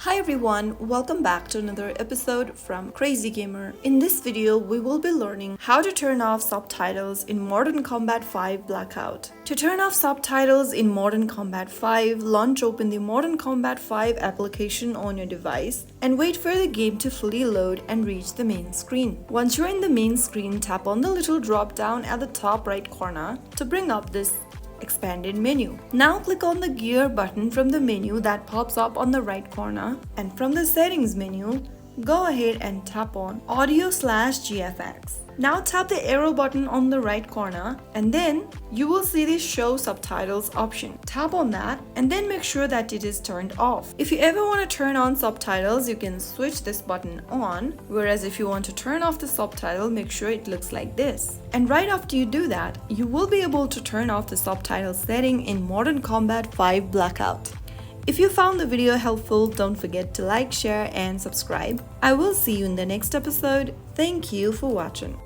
Hi everyone, welcome back to another episode from Crazy Gamer. In this video, we will be learning how to turn off subtitles in Modern Combat 5 Blackout. To turn off subtitles in Modern Combat 5, launch open the Modern Combat 5 application on your device and wait for the game to fully load and reach the main screen. Once you're in the main screen, tap on the little drop down at the top right corner to bring up this expanded menu. Now click on the gear button from the menu that pops up on the right corner, and from the settings menu, go ahead and tap on audio/GFX. Now tap the arrow button on the right corner and then you will see the show subtitles option. Tap on that and then make sure that it is turned off. If you ever want to turn on subtitles, you can switch this button on, whereas if you want to turn off the subtitle, make sure it looks like this. And right after you do that, you will be able to turn off the subtitle setting in Modern Combat 5 Blackout. If you found the video helpful, don't forget to like, share, and subscribe. I will see you in the next episode. Thank you for watching.